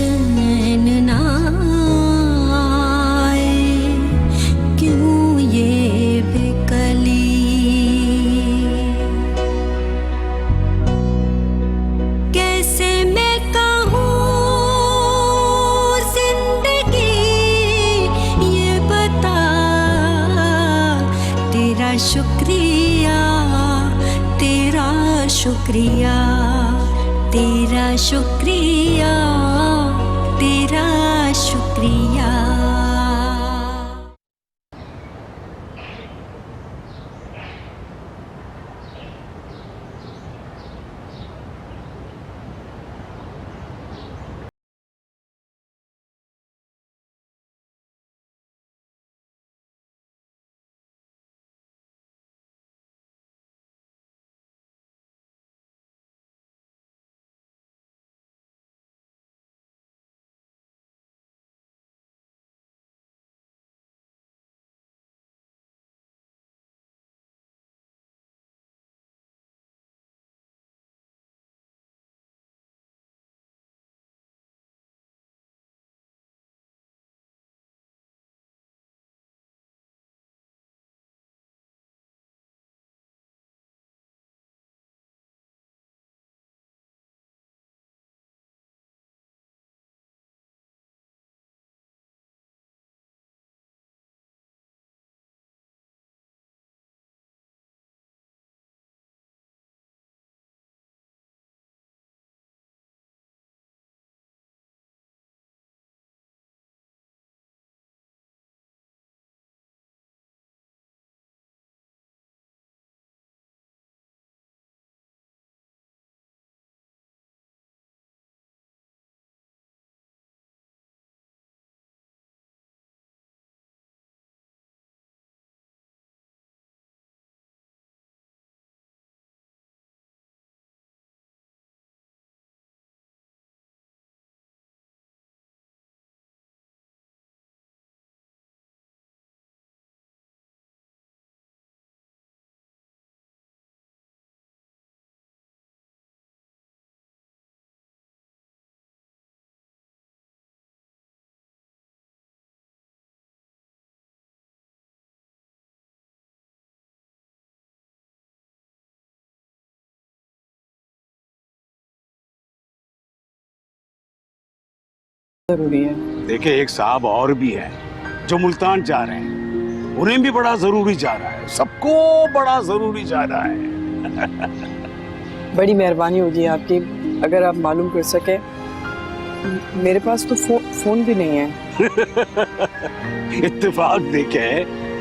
चैन ना आए, क्यों ये बेकली। कैसे मैं कहूँ जिंदगी ये बता, तेरा शुक्रिया, तेरा शुक्रिया, तेरा शुक्रिया, तेरा शुक्रिया। जरूरी है। देखिए, एक साहब और भी है जो मुल्तान जा रहे हैं, उन्हें भी बड़ा जरूरी जा रहा है, सबको बड़ा जरूरी जा रहा है। बड़ी मेहरबानी होगी आपकी अगर आप मालूम कर सके। मेरे पास तो फोन भी नहीं है। इत्तेफाक देखे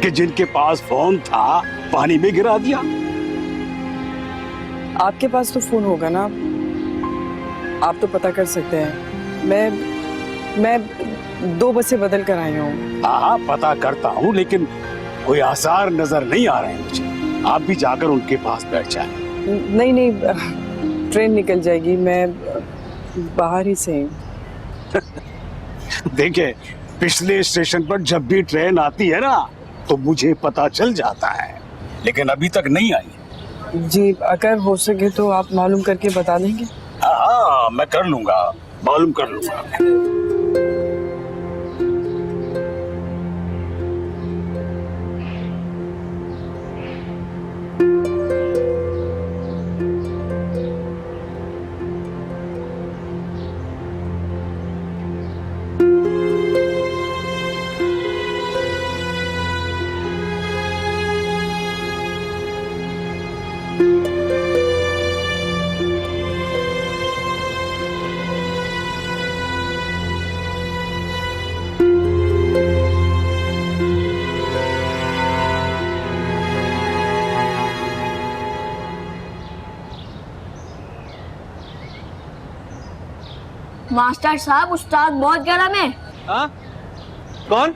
कि जिनके पास फोन था पानी में गिरा दिया। आपके पास तो फोन होगा ना, आप तो पता कर सकते हैं। मैं 2 बसें बदल कर आई हूँ। हाँ, पता करता हूँ, लेकिन कोई आसार नजर नहीं आ रहे हैं मुझे। आप भी जाकर उनके पास बैठ जाए। नहीं, ट्रेन निकल जाएगी, मैं बाहर ही से। देखिए, पिछले स्टेशन पर जब भी ट्रेन आती है ना तो मुझे पता चल जाता है, लेकिन अभी तक नहीं आई। जी, अगर हो सके तो आप मालूम करके बता देंगे। हाँ, मैं कर लूंगा, मालूम कर लूंगा। मास्टर साहब, उस्ताद बहुत गर्म है। हाँ? कौन?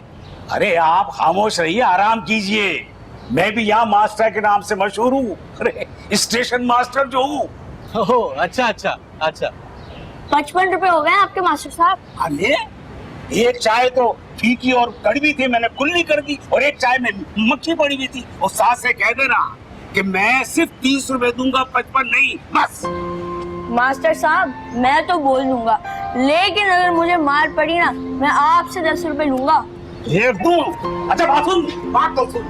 अरे आप खामोश रहिए, आराम कीजिए। मैं भी यहाँ मास्टर के नाम से मशहूर हूँ। अरे स्टेशन मास्टर जो हूँ। ओह, अच्छा अच्छा अच्छा। 55 रुपए हो गए आपके मास्टर साहब। अरे एक चाय तो फीकी और कड़वी थी, मैंने कुल्ली कर दी, और एक चाय में मक्खी पड़ी हुई थी। और साथ से कह देना कि मैं सिर्फ 30 रुपए दूंगा, 55 नहीं, बस। मास्टर साहब, मैं तो बोल दूंगा, लेकिन अगर मुझे मार पड़ी ना, मैं आपसे 10 रुपए लूंगा। ये तू, अच्छा बात तो सुन।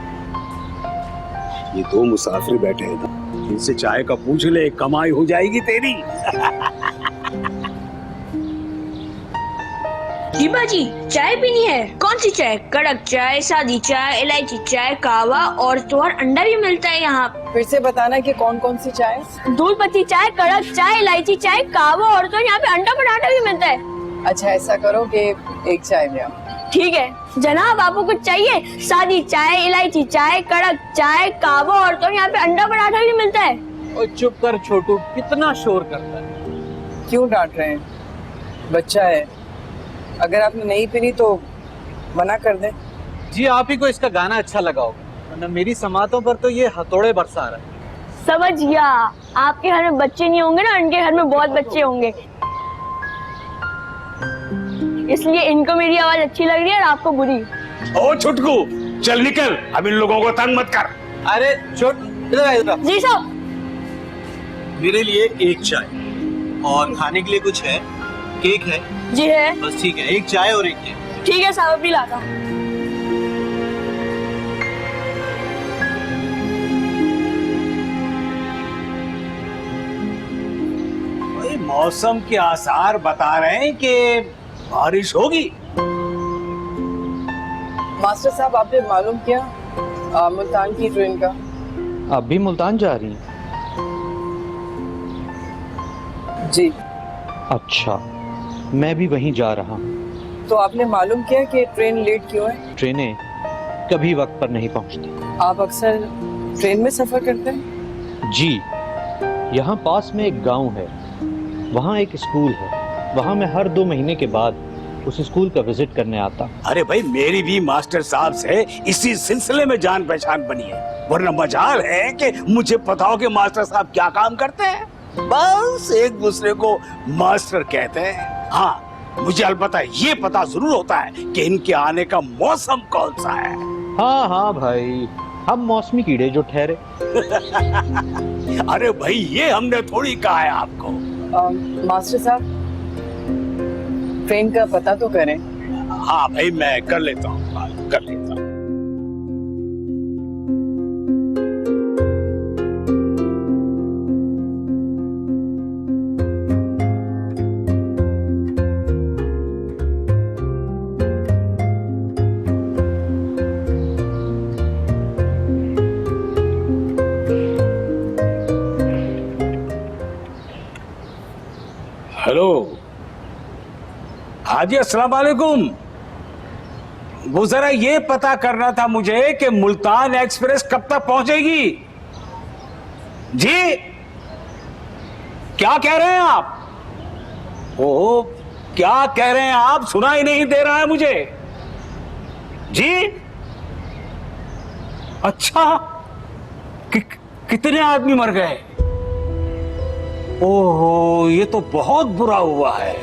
ये दो मुसाफिर बैठे हैं, इनसे चाय का पूछ ले, कमाई हो जाएगी तेरी। जी बाजी, चाय पीनी है? कौन सी चाय? कड़क चाय, सादी चाय, इलायची चाय, कहवा और तो और अंडा भी मिलता है यहाँ। फिर से बताना कि कौन कौन सी चाय? दूध पत्ती चाय, कड़क चाय, इलायची चाय, कहवा और तो यहाँ पे अंडा पराठा भी मिलता है। अच्छा ऐसा करो कि एक चाय ले आओ। ठीक है जनाब, आपको कुछ चाहिए? सादी चाय, इलायची चाय, कड़क चाय, कहवा और तो यहाँ पे अंडा पराठा भी मिलता है। ओ चुप कर छोटू, कितना शोर करता है। क्यों डांट रहे हैं? बच्चा है, अगर आपने नहीं पीनी तो मना कर दें। जी आप ही को इसका गाना अच्छा लगा होगा, वरना मेरी समातों पर तो ये हथौड़े बरसा रहा है। समझ गया, आपके घर में बच्चे नहीं होंगे ना, उनके घर में बहुत बच्चे होंगे, इसलिए इनको मेरी आवाज अच्छी लग रही है और आपको बुरी। ओ छुटकू, चल निकल, अब इन लोगों को तंग मत कर। अरे छोट, इधर आ, इधर आ। जी साहब। मेरे लिए एक चाय और खाने के लिए कुछ है? केक है? जी है। बस ठीक है, एक चाय और एक केक। ठीक है साहब, अभी लाता हूँ। मौसम के आसार बता रहे हैं कि बारिश होगी। मास्टर साहब आपने मालूम किया मुल्तान की ट्रेन का? आप भी मुल्तान जा रही हैं? जी। अच्छा, मैं भी वहीं जा रहा हूँ। तो आपने मालूम किया कि ट्रेन लेट क्यों है? ट्रेनें कभी वक्त पर नहीं पहुँचती। आप अक्सर ट्रेन में सफर करते हैं? जी, यहाँ पास में एक गांव है, वहाँ एक स्कूल है, वहाँ मैं हर 2 महीने के बाद उस स्कूल का विजिट करने आता। अरे भाई, मेरी भी मास्टर साहब से इसी सिलसिले में जान पहचान बनी है, वरना मजाल है कि मुझे पता हो कि मास्टर साहब क्या काम करते हैं। बस एक दूसरे को मास्टर कहते हैं। हाँ, मुझे अलबत्ता ये पता जरूर होता है कि इनके आने का मौसम कौन सा है। हाँ हाँ भाई, हम मौसमी कीड़े जो ठहरे। अरे भाई, ये हमने थोड़ी कहा है आपको। मास्टर साहब ट्रेन का पता तो करें। हाँ भाई, मैं कर लेता हूँ, कर लेता हूँ। हेलो, हाजी अस्सलाम वालेकुम। वो जरा ये पता करना था मुझे कि मुल्तान एक्सप्रेस कब तक पहुंचेगी। जी, क्या कह रहे हैं आप? ओह, क्या कह रहे हैं आप? सुना ही नहीं दे रहा है मुझे। जी, अच्छा, कितने आदमी मर गए? ओहो, ये तो बहुत बुरा हुआ है।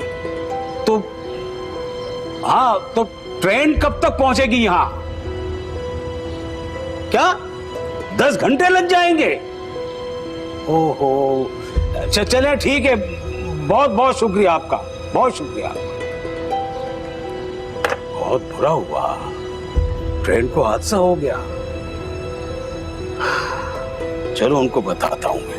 तो हाँ, तो ट्रेन कब तक पहुंचेगी यहां? क्या 10 घंटे लग जाएंगे? ओहो, अच्छा चले, ठीक है, बहुत बहुत शुक्रिया आपका, बहुत शुक्रिया। बहुत बुरा हुआ, ट्रेन को हादसा हो गया। चलो उनको बताता हूं मैं।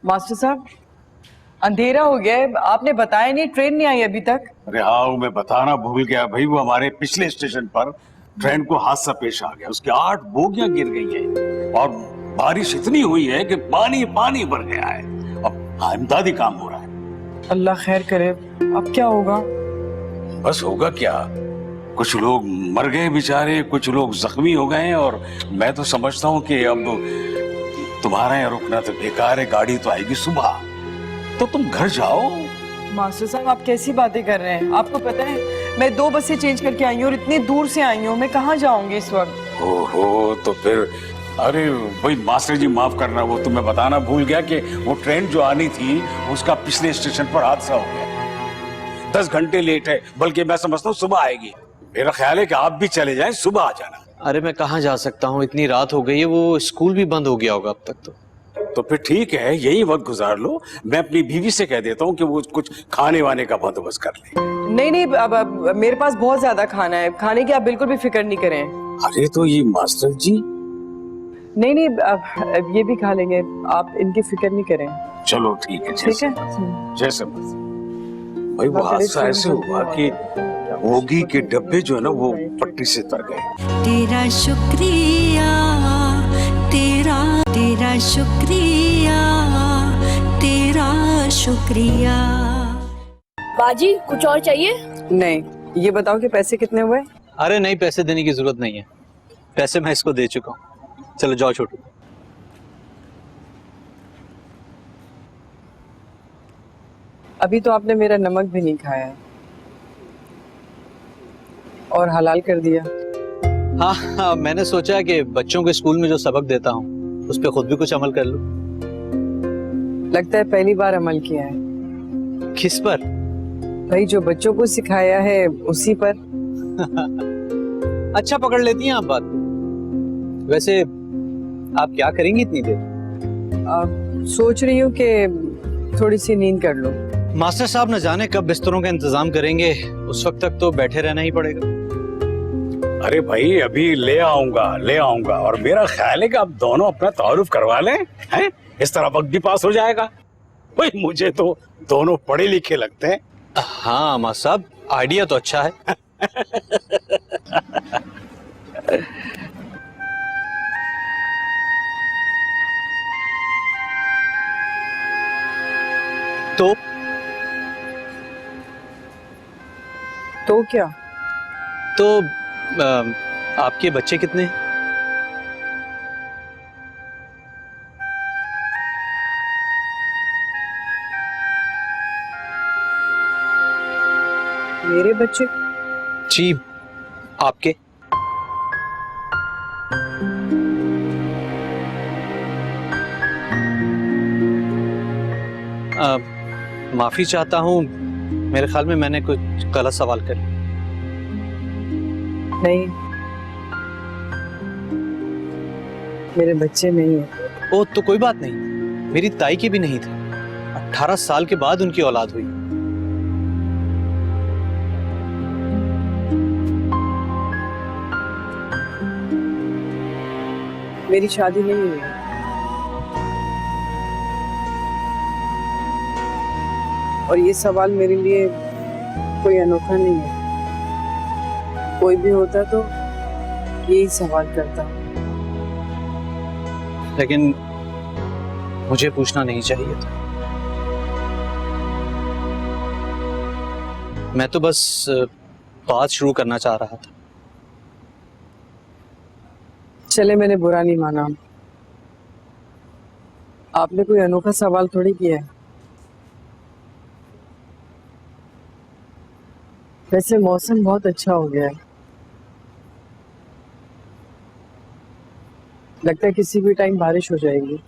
मास्टर साहब, अंधेरा हो गया है, आपने बताया नहीं, ट्रेन नहीं आई अभी तक। अरे हाँ, मैं बताना भूल गया भाई, वो हमारे पिछले स्टेशन पर ट्रेन को हादसा पेश आ गया, उसकी 8 बोगियां गिर गई हैं और बारिश इतनी हुई है कि पानी पानी भर गया है। अब इमदादी काम हो रहा है। अल्लाह खैर करे, अब क्या होगा? बस होगा क्या, कुछ लोग मर गए बेचारे, कुछ लोग जख्मी हो गए हैं, और मैं तो समझता हूँ कि अब तुम्हारा यहाँ रुकना तो बेकार है, गाड़ी तो आएगी सुबह, तो तुम घर जाओ। मास्टर साहब, आप कैसी बातें कर रहे हैं? आपको पता है मैं 2 बसें चेंज करके आई हूँ और इतनी दूर से आई हूँ, मैं कहाँ जाऊंगी इस वक्त? ओहो, तो फिर अरे भाई मास्टर जी माफ करना, वो तुम्हें बताना भूल गया कि वो ट्रेन जो आनी थी उसका पिछले स्टेशन पर हादसा हो गया। 10 घंटे लेट है, बल्कि मैं समझता हूँ सुबह आएगी। मेरा ख्याल है कि आप भी चले जाएं, सुबह आ जाना। अरे मैं कहाँ जा सकता हूँ, इतनी रात हो गई है, वो स्कूल भी बंद हो गया होगा अब तक तो फिर ठीक है, यही वक्त गुजार लो। मैं अपनी बीवी से कह देता हूँ कि वो कुछ खाने वाने का बंदोबस्त कर ले। नहीं नहीं, अब मेरे पास बहुत ज्यादा खाना है, खाने की आप बिल्कुल भी फिक्र नहीं करें। अरे तो ये मास्टर जी। नहीं नहीं, अब ये भी खा लेंगे, आप इनकी फिक्र नहीं करें। चलो ठीक है, ठीक है। जैसे भाई वो हादसा ऐसे हुआ कि बोगी के डब्बे जो है ना वो पट्टी से तर गए। तेरा शुक्रिया, तेरा तेरा शुक्रिया, तेरा शुक्रिया। बाजी कुछ और चाहिए? नहीं, ये बताओ कि पैसे कितने हुए? अरे नहीं, पैसे देने की जरूरत नहीं है, पैसे मैं इसको दे चुका हूँ। चलो जाओ छोटू। अभी तो आपने मेरा नमक भी नहीं खाया है और हलाल कर दिया। हाँ हाँ, मैंने सोचा कि बच्चों के स्कूल में जो सबक देता हूँ उस पर खुद भी कुछ अमल कर लूं। लगता है पहली बार अमल किया है। किस पर? भाई जो बच्चों को सिखाया है उसी पर। अच्छा पकड़ लेती हैं आप बात को। वैसे आप क्या करेंगी इतनी देर? सोच रही हूँ कि थोड़ी सी नींद कर लूं। मास्टर साहब न जाने कब बिस्तरों का इंतजाम करेंगे, उस वक्त तक तो बैठे रहना ही पड़ेगा। अरे भाई अभी ले आऊंगा, और मेरा ख्याल है कि आप दोनों अपना तारुफ करवा लें, हैं? इस तरह वक्त भी पास हो जाएगा। भाई मुझे तो दोनों पढ़े लिखे लगते हैं। हाँ मास्टर साहब, आइडिया तो अच्छा है। तो क्या? तो आपके बच्चे कितने हैं? मेरे बच्चे? जी आपके। माफी चाहता हूँ, मेरे ख्याल में मैंने कुछ गलत सवाल कर लिया। नहीं, मेरे बच्चे नहीं है। ओ तो कोई बात नहीं, मेरी ताई के भी नहीं थे, 18 साल के बाद उनकी औलाद हुई। मेरी शादी नहीं हुई है। और ये सवाल मेरे लिए कोई अनोखा नहीं है, कोई भी होता तो यही सवाल करता। लेकिन मुझे पूछना नहीं चाहिए था। मैं तो बस बात शुरू करना चाह रहा था। चले, मैंने बुरा नहीं माना। आपने कोई अनोखा सवाल थोड़ी किया है। वैसे मौसम बहुत अच्छा हो गया है, लगता है किसी भी टाइम बारिश हो जाएगी।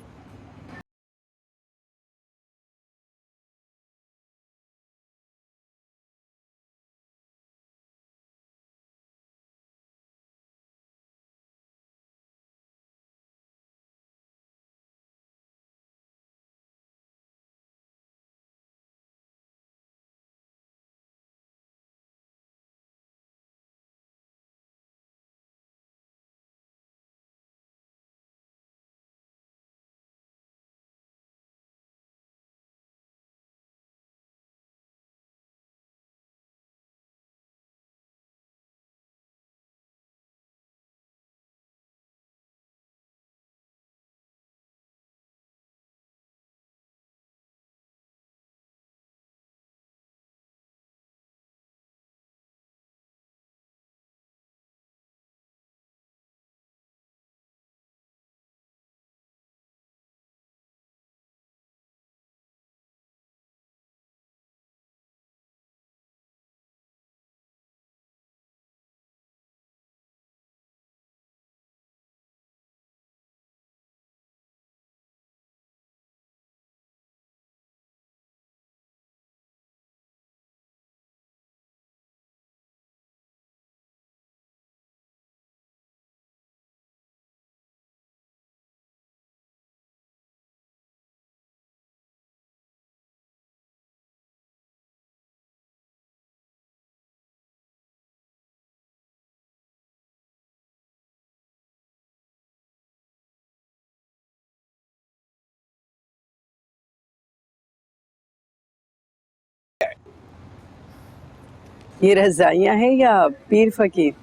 ये रजाइयाँ हैं या पीर फकीर?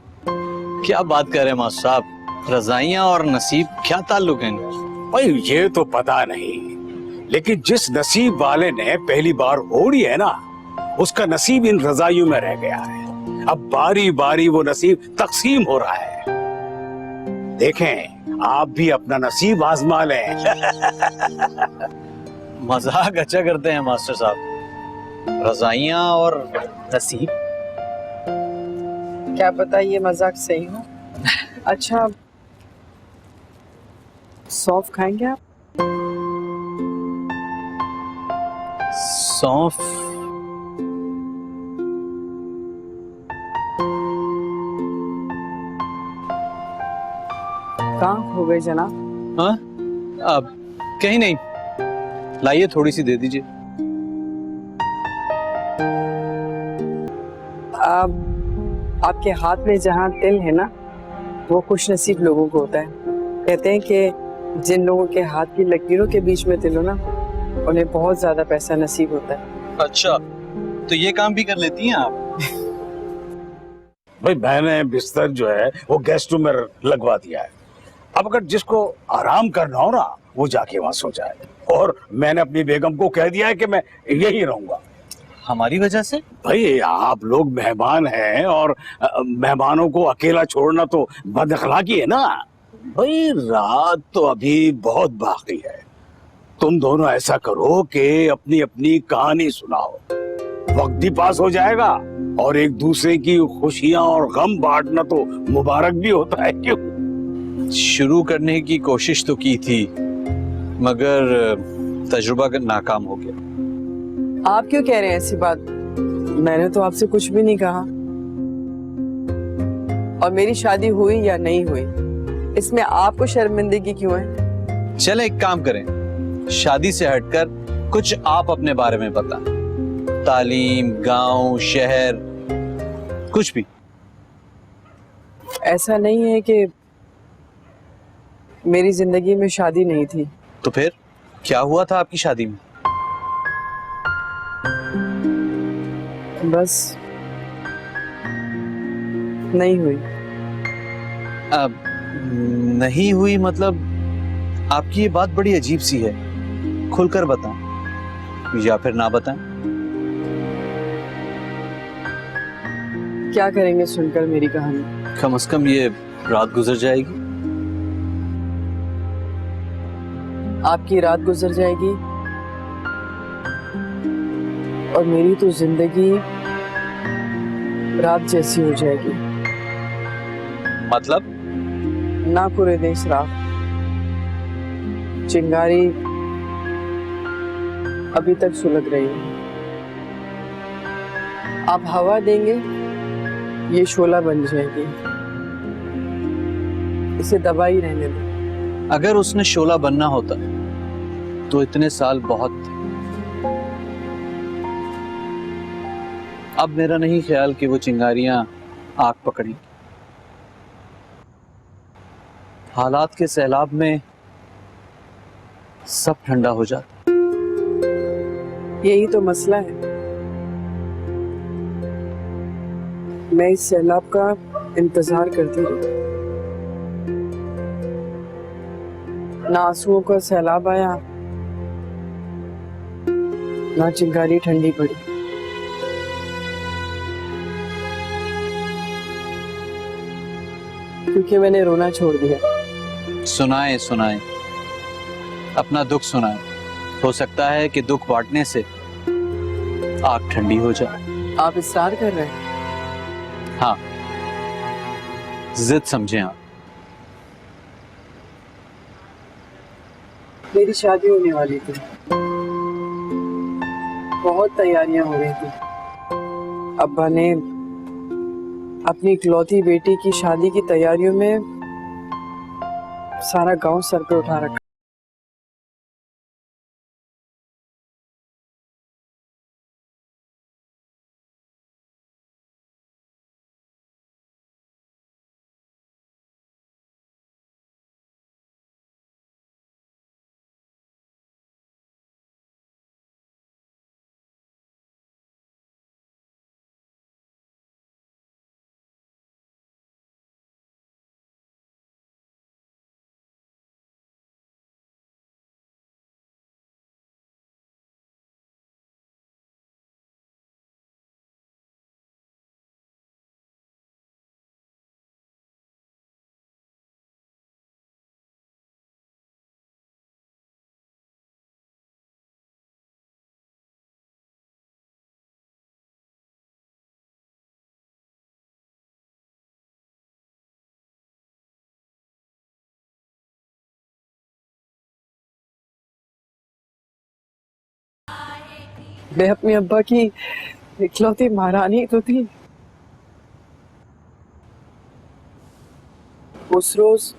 क्या बात कर रहे हैं मास्टर साहब, रजाइयाँ और नसीब क्या ताल्लुक है इनका? भाई ये तो पता नहीं, लेकिन जिस नसीब वाले ने पहली बार ओढ़ी है ना, उसका नसीब इन रजाइयों में रह गया है। अब बारी बारी वो नसीब तकसीम हो रहा है। देखें, आप भी अपना नसीब आजमा लें। मजाक अच्छा करते हैं मास्टर साहब, रजाइयाँ और नसीब। क्या पता ये मजाक सही हो। अच्छा, सौंफ खाएंगे आप? सौंफ? कहाँ हो गए जनाब? हाँ, अब कहीं नहीं, लाइए थोड़ी सी दे दीजिए। आपके हाथ में जहाँ तिल है ना, वो खुश नसीब लोगों को होता है। कहते हैं कि जिन लोगों के हाथ की लकीरों के बीच में तिल हो ना, उन्हें बहुत ज्यादा पैसा नसीब होता है। अच्छा, तो ये काम भी कर लेती हैं आप? भाई मैंने बिस्तर जो है वो गेस्ट रूम में लगवा दिया है। अब अगर जिसको आराम करना हो ना, वो जाके वहां सो जाए। और मैंने अपनी बेगम को कह दिया है कि मैं यही रहूंगा। हमारी वजह से? भाई आप लोग मेहमान हैं, और मेहमानों को अकेला छोड़ना तो बदअखलाकी है ना। भाई रात तो अभी बहुत बाकी है। तुम दोनों ऐसा करो कि अपनी अपनी कहानी सुनाओ, वक्त भी पास हो जाएगा और एक दूसरे की खुशियां और गम बांटना तो मुबारक भी होता है। क्यों? शुरू करने की कोशिश तो की थी, मगर तजुर्बा नाकाम हो गया। आप क्यों कह रहे हैं ऐसी बात? मैंने तो आपसे कुछ भी नहीं कहा। और मेरी शादी हुई या नहीं हुई, इसमें आपको शर्मिंदगी क्यों है? चले एक काम करें, शादी से हटकर कुछ आप अपने बारे में बताएं। तालीम, गांव, शहर, कुछ भी। ऐसा नहीं है कि मेरी जिंदगी में शादी नहीं थी। तो फिर क्या हुआ था आपकी शादी में? बस नहीं हुई। अब नहीं हुई मतलब? आपकी ये बात बड़ी अजीब सी है, खुलकर बताएं या फिर ना बताएं। क्या करेंगे सुनकर मेरी कहानी? कम से कम ये रात गुजर जाएगी। आपकी रात गुजर जाएगी और मेरी तो जिंदगी रात जैसी हो जाएगी। मतलब? ना पूरे देश रात, चिंगारी अभी तक सुलग रही है। आप हवा देंगे, ये शोला बन जाएगी। इसे दबा ही रहने दो। अगर उसने शोला बनना होता तो इतने साल बहुत थे। अब मेरा नहीं ख्याल कि वो चिंगारियां आग पकड़ी। हालात के सैलाब में सब ठंडा हो जाता। यही तो मसला है। मैं इस सैलाब का इंतजार करती रही, ना आंसुओं का सैलाब आया, ना चिंगारी ठंडी पड़ी। क्योंकि मैंने रोना छोड़ दिया। सुनाए सुनाए, अपना दुख सुनाए। हो सकता है कि दुख बांटने से आग ठंडी हो जाए। आप इस्रार कर रहे हैं? हाँ, जिद समझें आप। मेरी शादी होने वाली थी, बहुत तैयारियां हो रही थी। अब्बा ने अपनी इकलौती बेटी की शादी की तैयारियों में सारा गांव सर पे उठा रखा। मैं अपने अब्बा की इकलौती महारानी तो थी। उस रोज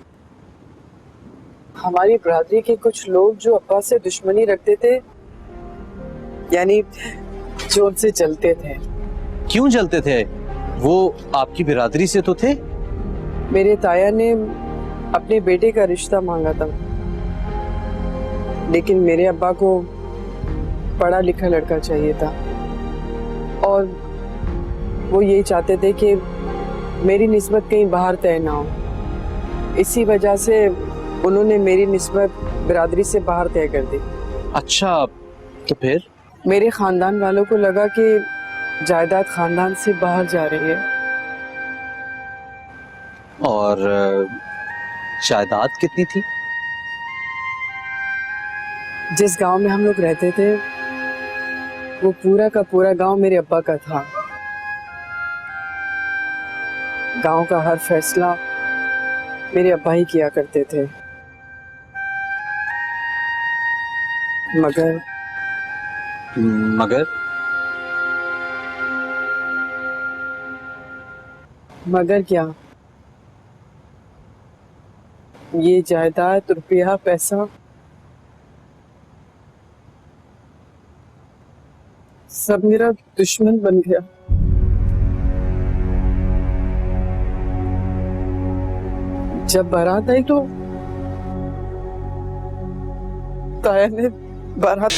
हमारी बरादरी के कुछ लोग जो अब्बा से दुश्मनी रखते थे, यानी जो उनसे जलते थे। क्यों जलते थे? वो आपकी बिरादरी से तो थे। मेरे ताया ने अपने बेटे का रिश्ता मांगा था, लेकिन मेरे अब्बा को पढ़ा लिखा लड़का चाहिए था और वो यही चाहते थे कि मेरी निस्बत कहीं बाहर तय ना हो। इसी वजह से उन्होंने मेरी निस्बत बिरादरी से बाहर तय कर दी। अच्छा, तो फिर? मेरे खानदान वालों को लगा कि जायदाद खानदान से बाहर जा रही है। और जायदाद कितनी थी? जिस गांव में हम लोग रहते थे वो पूरा का पूरा गांव मेरे अब्बा का था। गांव का हर फैसला मेरे अब्बा ही किया करते थे। मगर मगर मगर क्या, ये जायदाद, रुपया, पैसा सब मेरा दुश्मन बन गया। जब बारात आई तो ताया ने बारात